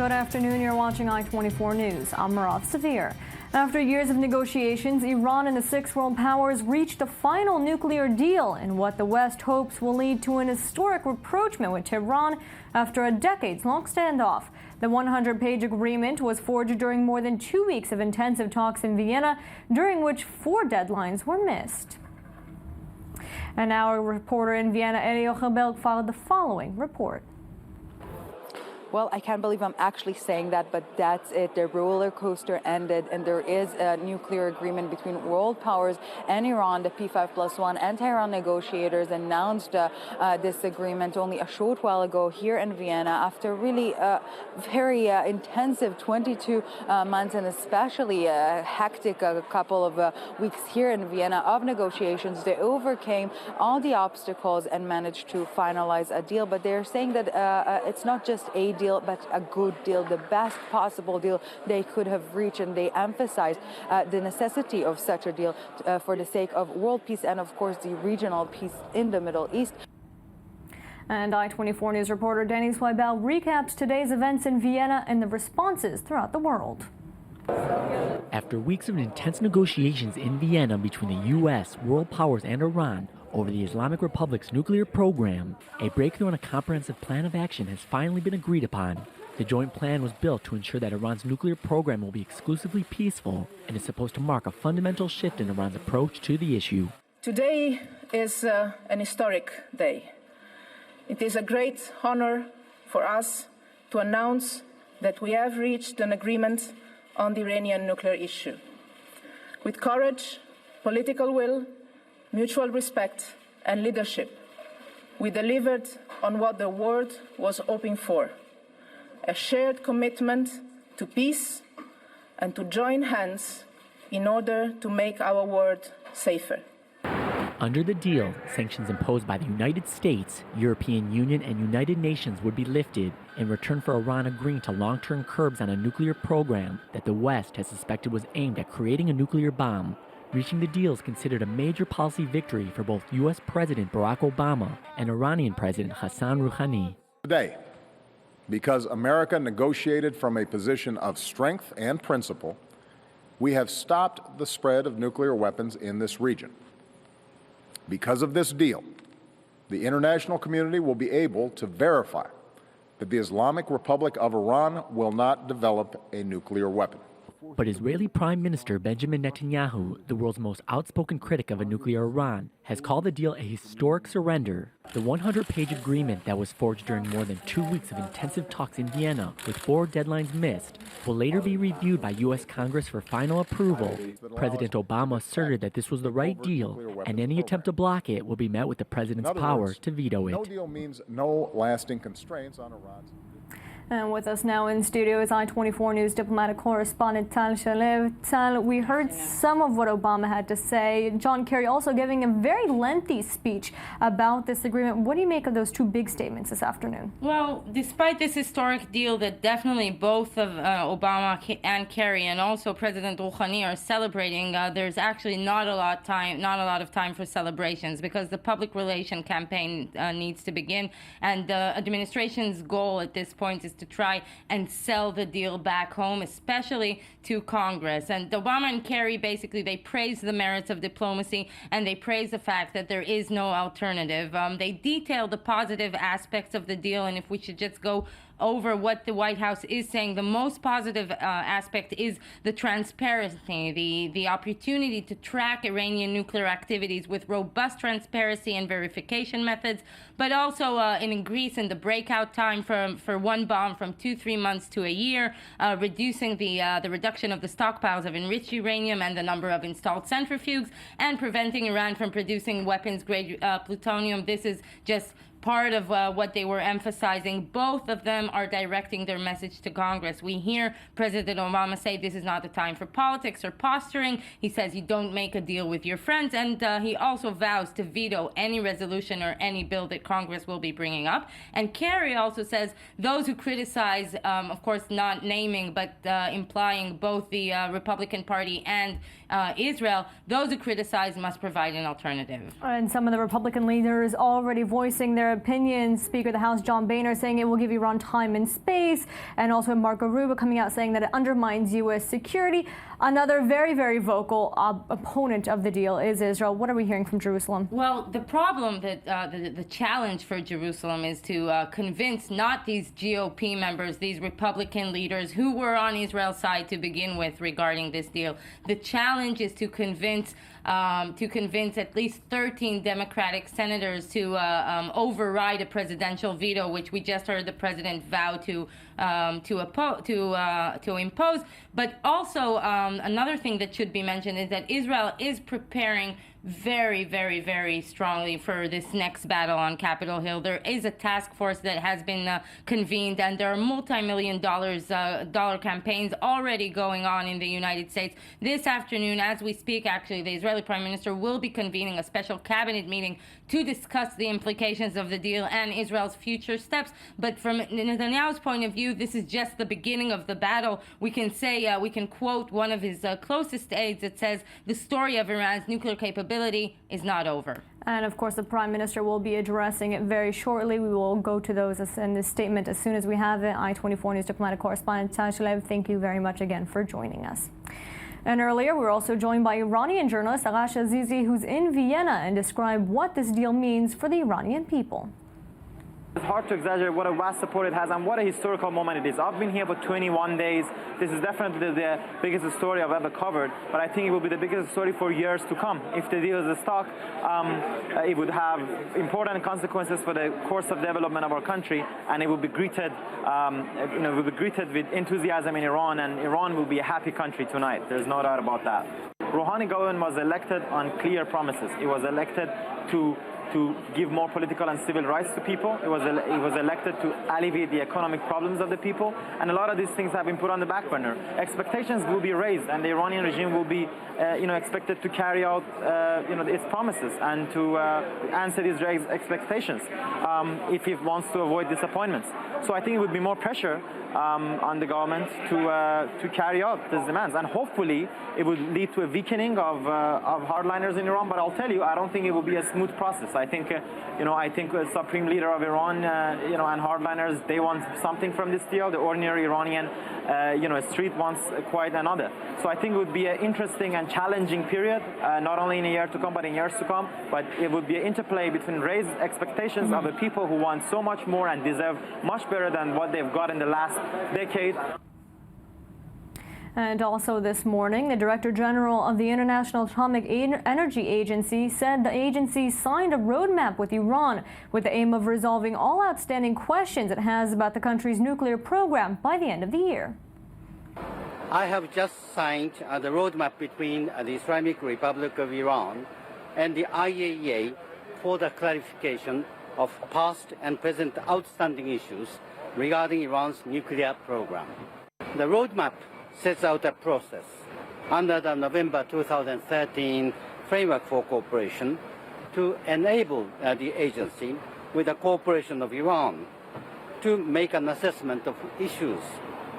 Good afternoon. You're watching I24 News. I'm Marath Severe. After years of negotiations, Iran and the six world powers reached a final nuclear deal in what the West hopes will lead to an historic rapprochement with Tehran after a decades-long standoff. The 100-page agreement was forged during more than 2 weeks of intensive talks in Vienna, during which 4 deadlines were missed. And our reporter in Vienna, Elio filed the following report. Well, I can't believe I'm actually saying that, but that's it. The roller coaster ended, and there is a nuclear agreement between world powers and Iran. The P5+1 and Tehran negotiators announced this agreement only a short while ago here in Vienna after really very intensive 22 months and especially a hectic couple of weeks here in Vienna of negotiations. They overcame all the obstacles and managed to finalize a deal, but they're saying that it's not just a deal, but a good deal, the best possible deal they could have reached, and they emphasized the necessity of such a deal for the sake of world peace and, of course, the regional peace in the Middle East. And I24 News reporter Denis Weibel recaps today's events in Vienna and the responses throughout the world. After weeks of intense negotiations in Vienna between the U.S., world powers, and Iran over the Islamic Republic's nuclear program, a breakthrough on a comprehensive plan of action has finally been agreed upon. The joint plan was built to ensure that Iran's nuclear program will be exclusively peaceful and is supposed to mark a fundamental shift in Iran's approach to the issue. Today is an historic day. It is a great honor for us to announce that we have reached an agreement on the Iranian nuclear issue. With courage, political will, mutual respect and leadership, we delivered on what the world was hoping for: a shared commitment to peace and to join hands in order to make our world safer. Under the deal, sanctions imposed by the United States, European Union, and United Nations would be lifted in return for Iran agreeing to long-term curbs on a nuclear program that the West has suspected was aimed at creating a nuclear bomb. Reaching the deal is considered a major policy victory for both U.S. President Barack Obama and Iranian President Hassan Rouhani. Today, because America negotiated from a position of strength and principle, we have stopped the spread of nuclear weapons in this region. Because of this deal, the international community will be able to verify that the Islamic Republic of Iran will not develop a nuclear weapon. But Israeli Prime Minister Benjamin Netanyahu, the world's most outspoken critic of a nuclear Iran, has called the deal a historic surrender. The 100-page agreement that was forged during more than 2 weeks of intensive talks in Vienna, with 4 deadlines missed, will later be reviewed by U.S. Congress for final approval. President Obama asserted that this was the right deal, and any attempt to block it will be met with the president's power to veto it. No deal means no lasting constraints on Iran's. And with us now in studio is I24 News diplomatic correspondent Tal Shalev. Tal, we heard some of what Obama had to say. John Kerry also giving a very lengthy speech about this agreement. What do you make of those 2 big statements this afternoon? Well, despite this historic deal that definitely both of Obama and Kerry and also President Rouhani are celebrating, there's actually not a lot of time for celebrations, because the public relation campaign needs to begin, and the administration's goal at this point is to try and sell the deal back home, especially to Congress. And Obama and Kerry, basically, they praise the merits of diplomacy, and they praise the fact that there is no alternative. They detail the positive aspects of the deal, and if we should just go over what the White House is saying, the most positive aspect is the transparency, the opportunity to track Iranian nuclear activities with robust transparency and verification methods, but also an increase in the breakout time for one bomb from 2-3 months to a year, reducing the reduction of the stockpiles of enriched uranium and the number of installed centrifuges, and preventing Iran from producing weapons-grade plutonium. This is just part of what they were emphasizing. Both of them are directing their message to Congress. We hear President Obama say this is not the time for politics or posturing. He says you don't make a deal with your friends, and he also vows to veto any resolution or any bill that Congress will be bringing up. And Kerry also says those who criticize, of course not naming but implying both the Republican Party and Israel, those who criticize must provide an alternative. And some of the Republican leaders already voicing their opinions. Speaker of the House John Boehner saying it will give Iran time and space, and also Marco Rubio coming out saying that it undermines U.S. security. Another very, very vocal opponent of the deal is Israel. What are we hearing from Jerusalem? Well, the problem that the challenge for Jerusalem is to convince not these GOP members, these Republican leaders who were on Israel's side to begin with regarding this deal. The challenge is to convince at least 13 Democratic senators to override a presidential veto, which we just heard the president vow to impose. But also another thing that should be mentioned is that Israel is preparing very, very, very strongly for this next battle on Capitol Hill. There is a task force that has been convened, and there are multi-million dollar campaigns already going on in the United States. This afternoon, as we speak, actually, the Israeli Prime Minister will be convening a special cabinet meeting to discuss the implications of the deal and Israel's future steps. But from Netanyahu's point of view, this is just the beginning of the battle. We can say, we can quote one of his closest aides that says, the story of Iran's nuclear capability is not over. And of course, the Prime Minister will be addressing it very shortly. We will go to those in this statement as soon as we have it. i24News diplomatic correspondent Tashlev, thank you very much again for joining us. And earlier, we were also joined by Iranian journalist Arash Azizi, who's in Vienna, and described what this deal means for the Iranian people. It's hard to exaggerate what a vast support it has and what a historical moment it is. I've been here for 21 days. This is definitely the biggest story I've ever covered, but I think it will be the biggest story for years to come. If the deal is stuck, it would have important consequences for the course of development of our country, and it will be greeted, will be greeted with enthusiasm in Iran, and Iran will be a happy country tonight. There's no doubt about that. Rouhani government was elected on clear promises. It was elected to give more political and civil rights to people. It was elected to alleviate the economic problems of the people, and a lot of these things have been put on the back burner. Expectations will be raised, and the Iranian regime will be, expected to carry out, its promises and to answer these expectations if it wants to avoid disappointments. So I think it would be more pressure on the government to carry out these demands, and hopefully it would lead to a weakening of hardliners in Iran. But I'll tell you, I don't think it will be a smooth process. I think, the supreme leader of Iran, and hardliners, they want something from this deal. The ordinary Iranian, street wants quite another. So I think it would be an interesting and challenging period, not only in a year to come, but in years to come. But it would be an interplay between raised expectations of the people who want so much more and deserve much better than what they've got in the last decade. And also this morning, the Director General of the International Atomic Energy Agency said the agency signed a roadmap with Iran with the aim of resolving all outstanding questions it has about the country's nuclear program by the end of the year. I have just signed the roadmap between the Islamic Republic of Iran and the IAEA for the clarification of past and present outstanding issues regarding Iran's nuclear program. The roadmap sets out a process under the November 2013 Framework for Cooperation to enable the agency, with the cooperation of Iran, to make an assessment of issues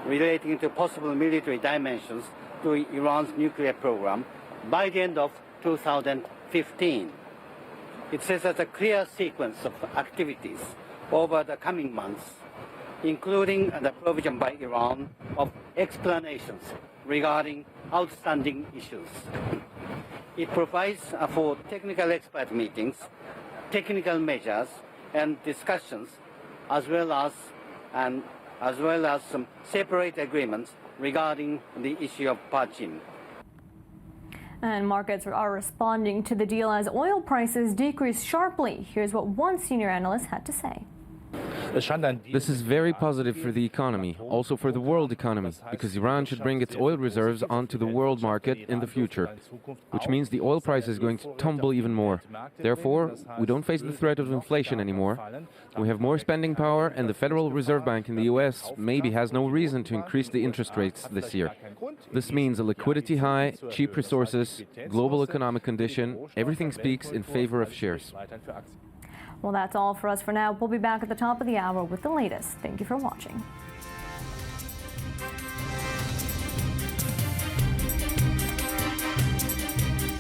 relating to possible military dimensions to Iran's nuclear program by the end of 2015. It sets out a clear sequence of activities over the coming months, including the provision by Iran of explanations regarding outstanding issues. It provides for technical expert meetings, technical measures, and discussions, as well as some separate agreements regarding the issue of purging. And markets are responding to the deal as oil prices decreased sharply. Here's what one senior analyst had to say. This is very positive for the economy, also for the world economy, because Iran should bring its oil reserves onto the world market in the future, which means the oil price is going to tumble even more. Therefore, we don't face the threat of inflation anymore. We have more spending power, and the Federal Reserve Bank in the US maybe has no reason to increase the interest rates this year. This means a liquidity high, cheap resources, global economic condition, everything speaks in favor of shares. Well, that's all for us for now. We'll be back at the top of the hour with the latest. Thank you for watching.